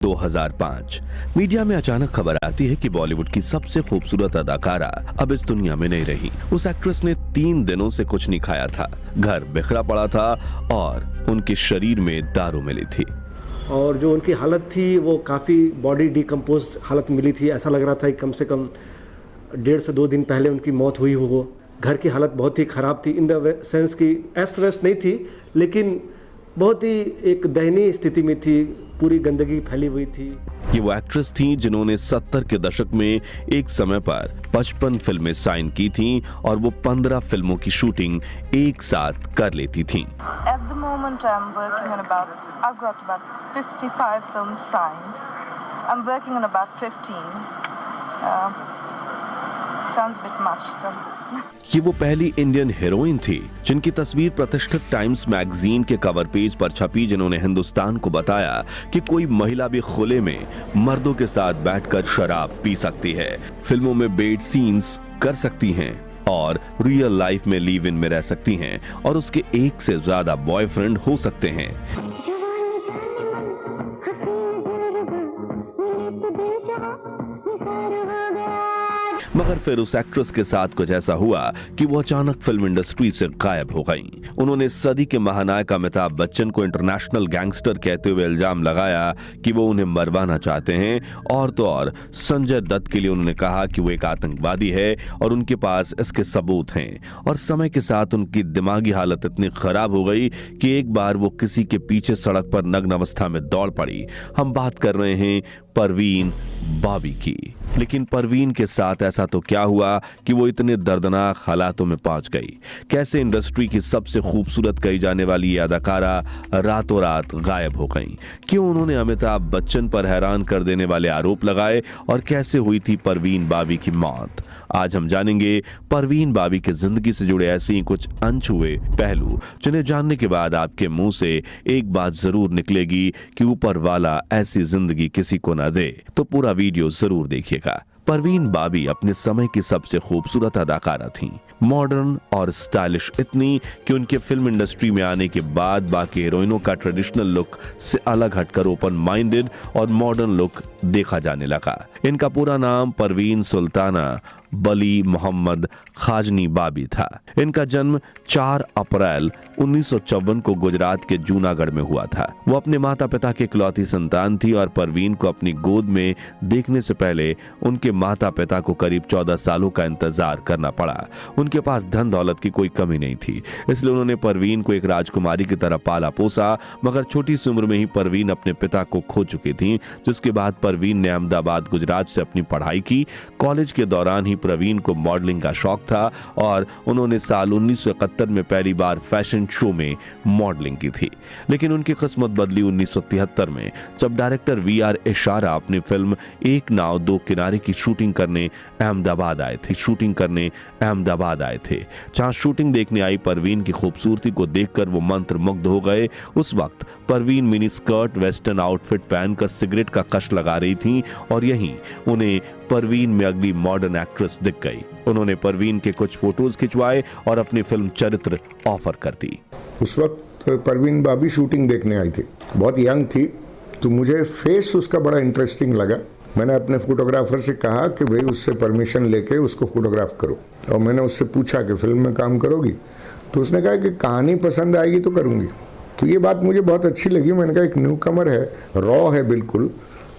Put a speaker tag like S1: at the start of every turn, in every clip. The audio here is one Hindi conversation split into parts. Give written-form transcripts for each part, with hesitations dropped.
S1: 2005 मीडिया में अचानक खबर आती है कि बॉलीवुड की सबसे खूबसूरत अदाकारा अब इस दुनिया में नहीं रही। उस एक्ट्रेस ने 3 दिनों से कुछ नहीं खाया था, घर बिखरा पड़ा था और उनके शरीर में दारू मिली थी।
S2: और जो उनकी हालत थी वो काफ़ी बॉडी डिकम्पोज हालत मिली थी। ऐसा लग रहा था कि कम से कम 1.5 से 2 दिन पहले उनकी मौत हुई हो। वो घर की हालत बहुत ही ख़राब थी, इन द सेंस की अस्त व्यस्त नहीं थी, लेकिन बहुत ही एक दयनीय स्थिति में थी, पूरी गंदगी फैली हुई थी।
S1: ये वो एक्ट्रेस थी जिन्होंने 70 के दशक में एक समय पर 55 फिल्में साइन की थी और वो 15 फिल्मों की शूटिंग एक साथ कर लेती थी।
S3: At the moment I've got about 55 films signed. I'm working on about 15. Sounds a bit much, doesn't it?
S1: ये वो पहली इंडियन हीरोइन थी जिनकी तस्वीर प्रतिष्ठित टाइम्स मैगजीन के कवर पेज पर छपी, जिन्होंने हिंदुस्तान को बताया कि कोई महिला भी खुले में मर्दों के साथ बैठकर शराब पी सकती है, फिल्मों में बेड सीन्स कर सकती हैं और रियल लाइफ में लिव इन में रह सकती हैं और उसके एक से ज्यादा बॉयफ्रेंड हो सकते हैं। मगर फिर उस एक्ट्रेस के साथ कुछ ऐसा हुआ कि वो अचानक फिल्म इंडस्ट्री से गायब हो गई। उन्होंने सदी के महानायक अमिताभ बच्चन को इंटरनेशनल गैंगस्टर कहते हुए इल्जाम लगाया कि वो उन्हें मरवाना चाहते हैं, और तो और संजय दत्त के लिए उन्होंने कहा कि वो एक आतंकवादी है और उनके पास इसके सबूत हैं। और समय के साथ उनकी दिमागी हालत इतनी खराब हो गई कि एक बार वो किसी के पीछे सड़क पर नग्न अवस्था में दौड़ पड़ी। हम बात कर रहे हैं परवीन बाबी की। लेकिन परवीन के साथ ऐसा तो क्या हुआ कि वो इतने दर्दनाक हालातों में पहुंच गई? कैसे इंडस्ट्री की सबसे खूबसूरत कही जाने वाली ये अदाकारा रातों रात गायब हो गई? क्यों उन्होंने अमिताभ बच्चन पर हैरान कर देने वाले आरोप लगाए और कैसे हुई थी परवीन बाबी की मौत? आज हम जानेंगे परवीन बाबी की जिंदगी से जुड़े ऐसे ही कुछ अनछुए पहलू, जिन्हें जानने के बाद आपके मुंह से एक बात जरूर निकलेगी कि ऊपर वाला ऐसी जिंदगी किसी को ना दे। तो पूरा वीडियो जरूर देखिएगा। परवीन बाबी अपने समय की सबसे खूबसूरत अदाकारा थीं, मॉडर्न और स्टाइलिश इतनी कि उनके फिल्म इंडस्ट्री में आने के बाद बाकी हीरोइनों का ट्रेडिशनल लुक से अलग हटकर ओपन माइंडेड और मॉडर्न लुक देखा जाने लगा। इनका पूरा नाम परवीन सुल्ताना बली मोहम्मद खाजनी बाबी था। इनका जन्म 4 अप्रैल 1954 को गुजरात के जूनागढ़ में हुआ था। वो अपने माता पिता की इकलौती संतान थी और परवीन को अपनी गोद में देखने से पहले उनके माता पिता को करीब 14 सालों का इंतजार करना पड़ा। उनके पास धन दौलत की कोई कमी नहीं थी, इसलिए उन्होंने परवीन को एक राजकुमारी की तरह पाला पोसा। मगर छोटी सी उम्र में ही परवीन अपने पिता को खो चुकी थी, जिसके बाद परवीन ने अहमदाबाद गुजरात से अपनी पढ़ाई की। कॉलेज के दौरान ही परवीन को मॉडलिंग का शौक था और उन्होंने साल 1971 में पहली बार फैशन शो में मॉडलिंग की थी। लेकिन उनकी किस्मत बदली 1973 में, जब डायरेक्टर VR इशारा अपनी फिल्म एक नाव दो किनारे की शूटिंग करने अहमदाबाद आए थे। जहां शूटिंग देखने आई परवीन की खूबसूरती को देखकर वो मंत्रमुग्ध हो गए। उस वक्त Parveen mini skirt western outfit पहनकर सिगरेट का कश लगा रही थी और यहीं उन्हें परवीन में अगली मॉडर्न एक्ट्रेस दिख गई। उन्होंने परवीन के कुछ फोटोज खिंचवाए और अपनी फिल्म चरित्र ऑफर कर दी।
S4: उस वक्त परवीन बाबी शूटिंग देखने आई थी, बहुत यंग थी, तो मुझे फेस उसका बड़ा इंटरेस्टिंग लगा। मैंने अपने फोटोग्राफर से कहा कि भाई उससे परमिशन लेके उसको फोटोग्राफ करो, और मैंने उससे पूछा कि फिल्म में काम करोगी? तो उसने कहा कि कहानी पसंद आएगी तो करूँगी। तो ये बात मुझे बहुत अच्छी लगी। मैंने कहा एक न्यू कमर है, रॉ है बिल्कुल,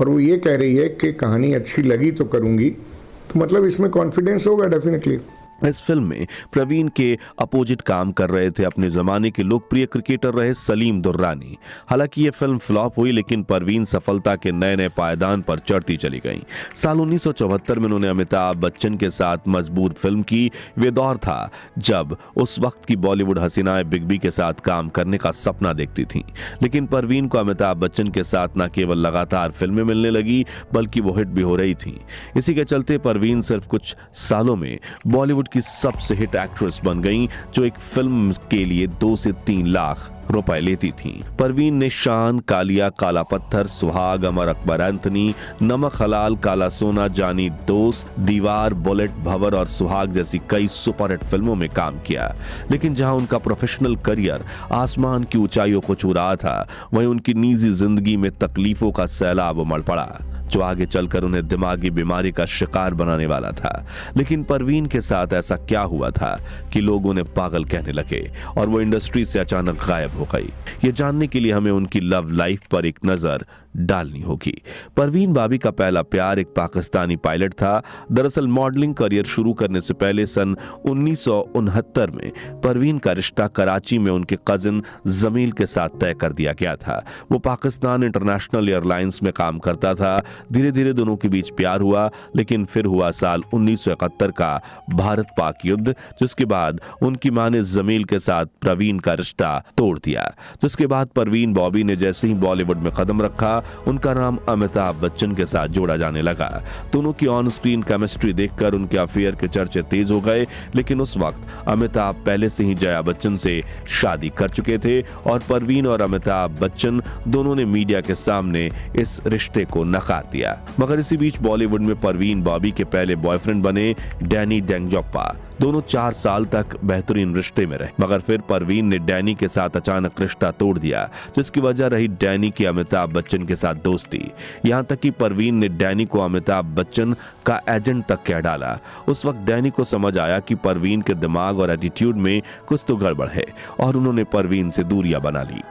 S4: और वो ये कह रही है कि कहानी अच्छी लगी तो करूँगी, तो मतलब इसमें कॉन्फिडेंस होगा डेफिनेटली।
S1: इस फिल्म में प्रवीण के अपोजिट काम कर रहे थे अपने जमाने के लोकप्रिय क्रिकेटर रहे सलीम दुर्रानी। हालांकि ये फिल्म फ्लॉप हुई, लेकिन परवीन सफलता के नए नए पायदान पर चढ़ती चली गईं। साल 1974 में उन्होंने अमिताभ बच्चन के साथ मजबूर फिल्म की। वे दौर था जब उस वक्त की बॉलीवुड हसीनाएं बिग बी के साथ काम करने का सपना देखती थीं। लेकिन परवीन को अमिताभ बच्चन के साथ न केवल लगातार फिल्में मिलने लगी, बल्कि वो हिट भी हो रही थी। इसी के चलते परवीन सिर्फ कुछ सालों में बॉलीवुड की सबसे हिट एक्ट्रेस बन गईं, जो एक फिल्म के लिए 2 से 3 लाख रुपए लेती थीं। परवीन ने शान, कालिया, काला पत्थर, सुहाग, अमर अकबर एंथनी, नमक हलाल, काला सोना, जानी दोस्त, दीवार, बुलेट, भंवर और सुहाग जैसी कई सुपरहिट फिल्मों में काम किया। लेकिन जहां उनका प्रोफेशनल करियर आसमान की ऊंचाइयों को छू रहा था, वहीं उनकी निजी जिंदगी में तकलीफों का सैलाब उमड़ पड़ा, जो आगे चलकर उन्हें दिमागी बीमारी का शिकार बनाने वाला था। लेकिन परवीन के साथ ऐसा क्या हुआ था कि लोग उन्हें पागल कहने लगे और वो इंडस्ट्री से अचानक गायब हो गई? ये जानने के लिए हमें उनकी लव लाइफ पर एक नजर डालनी होगी। परवीन बाबी का पहला प्यार एक पाकिस्तानी पायलट था। दरअसल मॉडलिंग करियर शुरू करने से पहले सन 1969 में परवीन का रिश्ता कराची में उनके कजिन जमील के साथ तय कर दिया गया था। वो पाकिस्तान इंटरनेशनल एयरलाइंस में काम करता था। धीरे धीरे दोनों के बीच प्यार हुआ, लेकिन फिर हुआ साल 1971 का भारत पाक युद्ध, जिसके बाद उनकी मां ने जमील के साथ परवीन का रिश्ता तोड़ दिया। जिसके बाद परवीन बॉबी ने जैसे ही बॉलीवुड में कदम रखा, उनका नाम अमिताभ बच्चन के साथ जोड़ा जाने लगा। दोनों की ऑन स्क्रीन केमिस्ट्री देखकर उनके अफेयर के चर्चे तेज हो गए। लेकिन उस वक्त अमिताभ पहले से ही जया बच्चन से शादी कर चुके थे और परवीन और अमिताभ बच्चन दोनों ने मीडिया के सामने इस रिश्ते को नकार दिया। मगर इसी बीच बॉलीवुड में परवीन बॉबी के पहले बॉयफ्रेंड बने डैनी डेंगजोप्पा। दोनों 4 साल तक बेहतरीन रिश्ते में रहे, मगर फिर परवीन ने डैनी के साथ अचानक रिश्ता तोड़ दिया, जिसकी वजह रही डैनी की अमिताभ बच्चन के साथ दोस्ती। यहां तक कि परवीन ने डैनी को अमिताभ बच्चन का एजेंट तक कह डाला। उस वक्त डैनी को समझ आया कि परवीन के दिमाग और एटीट्यूड में कुछ तो गड़बड़ है और उन्होंने परवीन से दूरियां बना ली।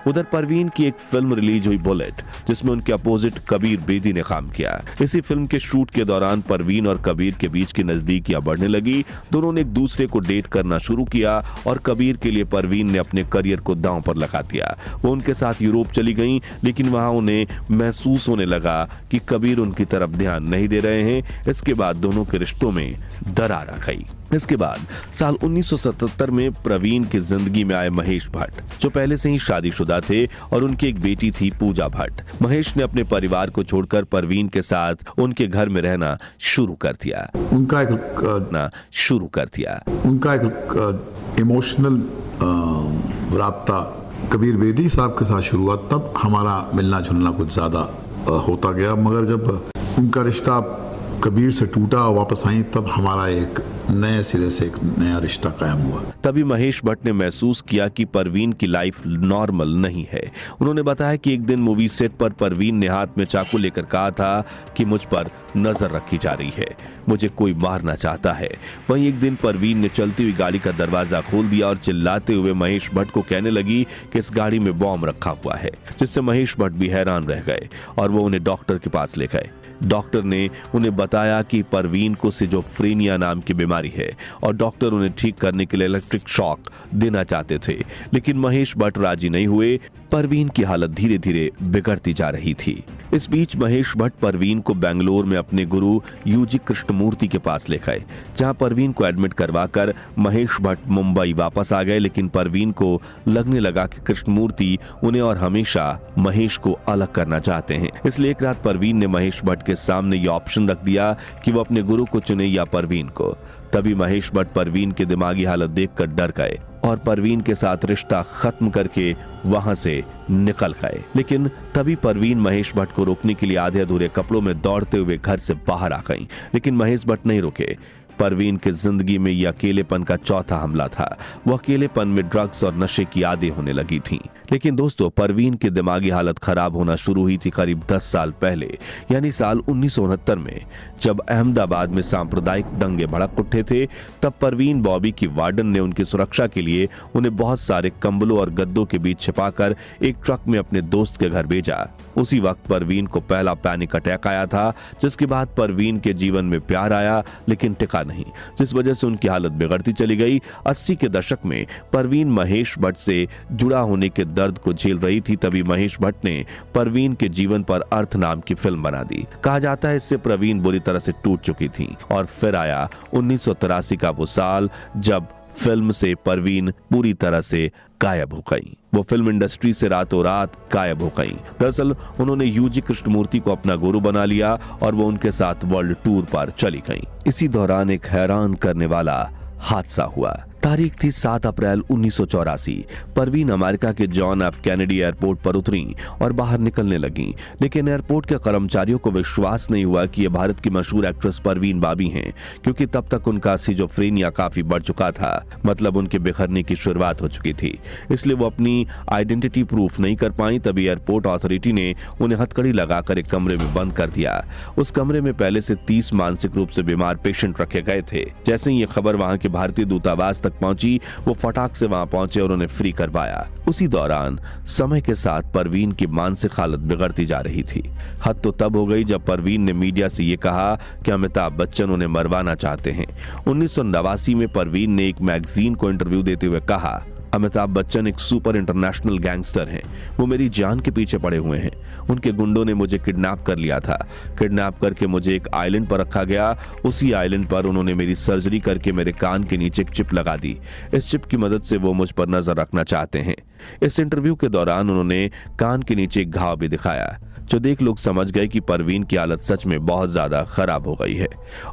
S1: उधर परवीन की एक फिल्म रिलीज हुई बुलेट, जिसमें उनके अपोजिट कबीर बेदी ने काम किया। इसी फिल्म के शूट के दौरान परवीन और कबीर के बीच की नजदीकियां बढ़ने लगी। दोनों ने एक दूसरे को डेट करना शुरू किया और कबीर के लिए परवीन ने अपने करियर को दांव पर लगा दिया। वो उनके साथ यूरोप चली गईं, लेकिन वहां उन्हें महसूस होने लगा कि कबीर उनकी तरफ ध्यान नहीं दे रहे हैं। इसके बाद दोनों के रिश्तों में दरार आ गई। इसके बाद साल 1977 में प्रवीण की जिंदगी में आए महेश भट्ट, जो पहले से ही शादीशुदा थे और उनकी एक बेटी थी पूजा भट्ट। महेश ने अपने परिवार को छोड़कर परवीन के साथ उनके घर में रहना शुरू कर दिया।
S5: उनका एक इमोशनल राब्ता कबीर बेदी साहब के साथ शुरू हुआ, तब हमारा मिलना जुलना कुछ ज्यादा होता गया। मगर जब उनका रिश्ता कबीर से टूटा और वापस आई, तब हमारा एक नए सिरे से एक नया रिश्ता कायम हुआ।
S1: तभी महेश भट्ट ने महसूस किया कि परवीन की लाइफ नॉर्मल नहीं है। उन्होंने बताया कि एक दिन मूवी सेट पर परवीन ने हाथ में चाकू लेकर कहा था कि मुझ पर नजर रखी जा रही है, मुझे कोई मारना चाहता है। वहीं एक दिन परवीन ने चलती हुई गाड़ी का दरवाजा खोल दिया और चिल्लाते हुए महेश भट्ट को कहने लगी कि इस गाड़ी में बॉम्ब रखा हुआ है, जिससे महेश भट्ट भी हैरान रह गए और वो उन्हें डॉक्टर के पास ले गए। डॉक्टर ने उन्हें बताया कि परवीन को सिजोफ्रेनिया नाम की बीमारी है और डॉक्टर उन्हें ठीक करने के लिए इलेक्ट्रिक शॉक देना चाहते थे, लेकिन महेश भट्ट राजी नहीं हुए। परवीन की हालत धीरे धीरे बिगड़ती जा रही थी। इस बीच महेश भट्ट परवीन को बेंगलोर में अपने गुरु यूजी कृष्णमूर्ति के पास ले गए, जहां परवीन को एडमिट करवाकर महेश भट्ट मुंबई वापस आ गए। लेकिन परवीन को लगने लगा कि कृष्णमूर्ति उन्हें और हमेशा महेश को अलग करना चाहते हैं। इसलिए एक रात परवीन ने महेश भट्ट के सामने यह ऑप्शन रख दिया कि वो अपने गुरु को चुने या परवीन को। तभी महेश भट्ट परवीन की दिमागी हालत देखकर डर गए और परवीन के साथ रिश्ता खत्म करके वहां से निकल गए। लेकिन तभी परवीन महेश भट्ट को रोकने के लिए आधे अधूरे कपड़ों में दौड़ते हुए घर से बाहर आ गईं। लेकिन महेश भट्ट नहीं रुके। परवीन की जिंदगी में यह अकेलेपन का चौथा हमला था। वो अकेलेपन में ड्रग्स और नशे की आदी होने लगी थी। लेकिन दोस्तों, परवीन की दिमागी हालत खराब होना शुरू हुई थी करीब 10 साल पहले, यानी साल 1969 में, जब अहमदाबाद में सांप्रदायिक दंगे भड़क उठे थे। तब परवीन बॉबी की वार्डन ने उनकी सुरक्षा के लिए उन्हें बहुत सारे कंबलों और गद्दों के बीच छिपाकर एक ट्रक में अपने दोस्त के घर भेजा। उसी वक्त परवीन को पहला पैनिक अटैक आया था, जिसके बाद परवीन के जीवन में प्यार आया लेकिन टिका नहीं, जिस वजह से उनकी हालत बिगड़ती चली गई। 80 के दशक में परवीन महेश भट्ट से जुड़ा होने के दर्द को झेल रही थी। तभी महेश भट्ट ने परवीन के जीवन पर अर्थ नाम की फिल्म बना दी। कहा जाता है इससे परवीन बुरी तरह से टूट चुकी थी। और फिर आया 1983 का वो साल जब फिल्म से परवीन पूरी तरह से गायब हो गई। वो फिल्म इंडस्ट्री से रातों रात गायब हो गई। दरअसल उन्होंने यूजी कृष्णमूर्ति को अपना गुरु बना लिया और वो उनके साथ वर्ल्ड टूर पर चली गई। इसी दौरान एक हैरान करने वाला हादसा हुआ। तारीख थी 7 अप्रैल 1984। परवीन अमेरिका के जॉन एफ कैनेडी एयरपोर्ट पर उतरी और बाहर निकलने लगी, लेकिन एयरपोर्ट के कर्मचारियों को विश्वास नहीं हुआ कि ये भारत की मशहूर एक्ट्रेस परवीन बाबी हैं, क्योंकि तब तक उनका सिजोफ्रेनिया काफी बढ़ चुका था, मतलब उनके बिखरने की शुरुआत हो चुकी थी। इसलिए वो अपनी आइडेंटिटी प्रूफ नहीं कर पाई। तभी एयरपोर्ट अथॉरिटी ने उन्हें हथकड़ी लगाकर एक कमरे में बंद कर दिया। उस कमरे में पहले से 30 मानसिक रूप से बीमार पेशेंट रखे गए थे। जैसे ही ये खबर वहां के भारतीय दूतावास तक पहुंची, वो फटाक से वहां पहुंचे और उन्हें फ्री करवाया। उसी दौरान समय के साथ परवीन की मानसिक हालत बिगड़ती जा रही थी। हद तो तब हो गई जब परवीन ने मीडिया से ये कहा कि अमिताभ बच्चन उन्हें मरवाना चाहते हैं। 1989 में परवीन ने एक मैगजीन को इंटरव्यू देते हुए कहा, अमिताभ बच्चन एक सुपर इंटरनेशनल गैंगस्टर हैं। वो मेरी जान के पीछे पड़े हुए हैं। उनके गुंडों ने मुझे किडनैप कर लिया था। किडनैप करके मुझे एक आइलैंड पर रखा गया। उसी आइलैंड पर उन्होंने मेरी सर्जरी करके मेरे कान के नीचे एक चिप लगा दी। इस चिप की मदद से वो मुझ पर नजर रखना चाहते हैं। इस इंटरव्यू के दौरान उन्होंने कान के नीचे एक घाव भी दिखाया, जो देख लोग समझ गए कि परवीन की हालत सच में बहुत ज्यादा खराब हो गई है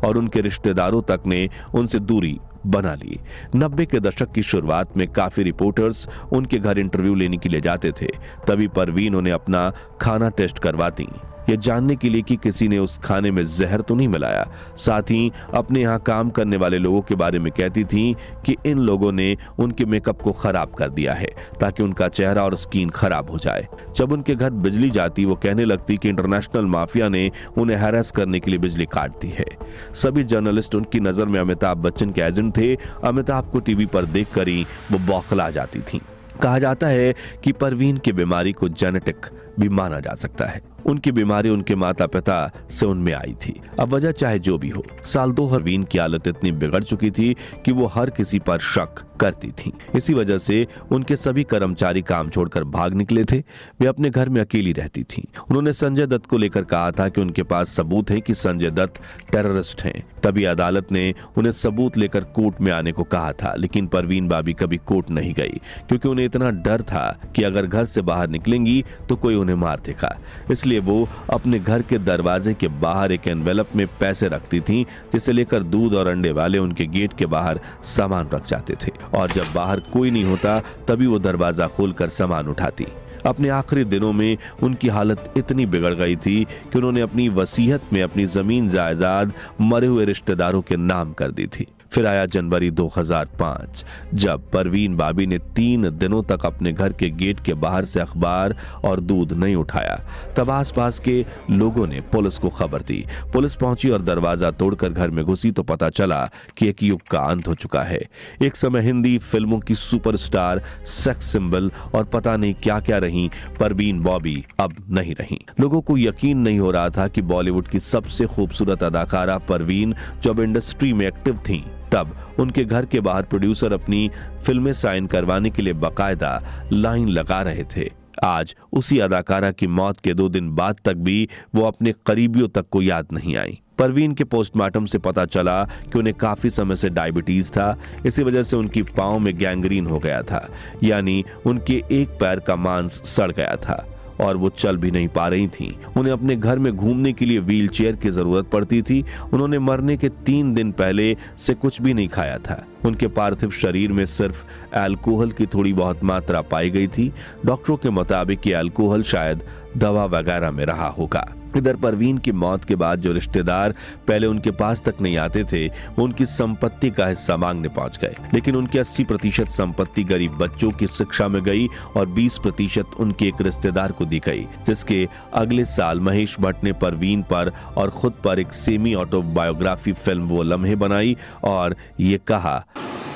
S1: और उनके रिश्तेदारों तक ने उनसे दूरी बना ली। 90 के दशक की शुरुआत में काफी रिपोर्टर्स उनके घर इंटरव्यू लेने के लिए जाते थे। तभी परवीन उन्हें अपना खाना टेस्ट करवाती, ये जानने के लिए कि किसी ने उस खाने में जहर तो नहीं मिलाया। साथ ही अपने यहाँ काम करने वाले लोगों के बारे में कहती थी कि इन लोगों ने उनके मेकअप को खराब कर दिया है ताकि उनका चेहरा और स्किन खराब हो जाए। जब उनके घर बिजली जाती, वो कहने लगती कि इंटरनेशनल माफिया ने उन्हें हैरेस करने के लिए बिजली काट दी है। सभी जर्नलिस्ट उनकी नजर में अमिताभ बच्चन के एजेंट थे। अमिताभ को टीवी पर देखकर ही वो बौखला जाती थी। कहा जाता है कि परवीन की बीमारी को जेनेटिक भी माना जा सकता है। उनकी बीमारी उनके माता पिता से उनमें आई थी। अब वजह चाहे जो भी हो, साल 2000 परवीन की हालत इतनी बिगड़ चुकी थी कि वो हर किसी पर शक करती थी। इसी वजह से उनके सभी कर्मचारी काम छोड़कर भाग निकले थे। वे अपने घर में अकेली रहती थीं। उन्होंने संजय दत्त को लेकर कहा था कि उनके पास सबूत है कि संजय दत्त टेररिस्ट हैं। तभी अदालत ने उन्हें सबूत लेकर कोर्ट में आने को कहा था, लेकिन परवीन बाबी कभी कोर्ट नहीं गई, क्योंकि उन्हें इतना डर था कि अगर घर से बाहर निकलेंगी तो कोई उन्हें मार देगा। इसलिए वो अपने घर के दरवाजे के बाहर एक एनवेलप में पैसे रखती थीं, जिसे लेकर दूध और अंडे वाले उनके गेट के बाहर सामान रख जाते थे और जब बाहर कोई नहीं होता तभी वो दरवाजा खोलकर सामान उठाती। अपने आखिरी दिनों में उनकी हालत इतनी बिगड़ गई थी कि उन्होंने अपनी वसीयत में अपनी जमीन जायदाद मरे हुए रिश्तेदारों के नाम कर दी थी। फिर आया जनवरी 2005, जब परवीन बाबी ने 3 दिनों तक अपने घर के गेट के बाहर से अखबार और दूध नहीं उठाया। तब आसपास के लोगों ने पुलिस को खबर दी। पुलिस पहुंची और दरवाजा तोड़कर घर में घुसी तो पता चला कि एक युग का अंत हो चुका है। एक समय हिंदी फिल्मों की सुपरस्टार, सेक्स सिंबल और पता नहीं क्या क्या रही परवीन बॉबी अब नहीं रही। लोगों को यकीन नहीं हो रहा था कि बॉलीवुड की सबसे खूबसूरत अदाकारा परवीन, जो अब इंडस्ट्री में एक्टिव थी, तब उनके घर के बाहर प्रोड्यूसर अपनी फिल्में साइन करवाने के लिए बाकायदा लाइन लगा रहे थे। आज उसी अदाकारा की मौत के 2 दिन बाद तक भी वो अपने करीबियों तक को याद नहीं आई। परवीन के पोस्टमार्टम से पता चला कि उन्हें काफी समय से डायबिटीज था। इसी वजह से उनकी पांव में गैंग्रीन हो गया था, यानी उनके एक पैर का मांस सड़ गया था और वो चल भी नहीं पा रही थीं। उन्हें अपने घर में घूमने के लिए व्हील चेयर की जरूरत पड़ती थी। उन्होंने मरने के 3 दिन पहले से कुछ भी नहीं खाया था। उनके पार्थिव शरीर में सिर्फ अल्कोहल की थोड़ी बहुत मात्रा पाई गई थी। डॉक्टरों के मुताबिक ये अल्कोहल शायद दवा वगैरह में रहा होगा। इधर परवीन की मौत के बाद जो रिश्तेदार पहले उनके पास तक नहीं आते थे, वो उनकी संपत्ति का हिस्सा मांगने पहुंच गए, लेकिन उनकी 80% संपत्ति गरीब बच्चों की शिक्षा में गई और 20% उनके एक रिश्तेदार को दी गई, जिसके अगले साल महेश भट्ट ने परवीन पर और खुद पर एक सेमी ऑटोबायोग्राफी फिल्म वो लम्हे बनाई और ये कहा,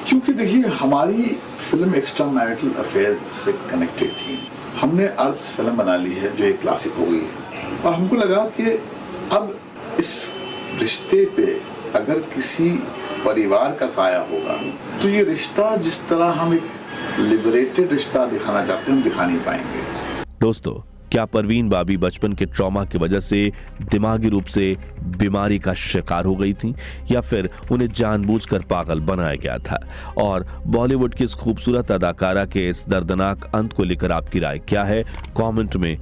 S5: क्योंकि देखिए हमारी फिल्म एक्स्ट्रा मैरिटल अफेयर से कनेक्टेड थी। हमने अर्थ फिल्म बना ली है जो एक क्लासिक हो गई है और हमको लगा कि अब इस रिश्ते पे अगर किसी परिवार का साया होगा तो ये रिश्ता जिस तरह हम एक लिबरेटेड रिश्ता दिखाना चाहते हैं हम दिखा नहीं पाएंगे।
S1: दोस्तों, क्या परवीन बाबी बचपन के ट्रॉमा की वजह से दिमागी रूप से बीमारी का शिकार हो गई थी या फिर उन्हें जानबूझकर पागल बनाया गया था? और बॉलीवुड की इस खूबसूरत अदाकारा के इस दर्दनाक अंत को लेकर आपकी राय क्या है? कमेंट में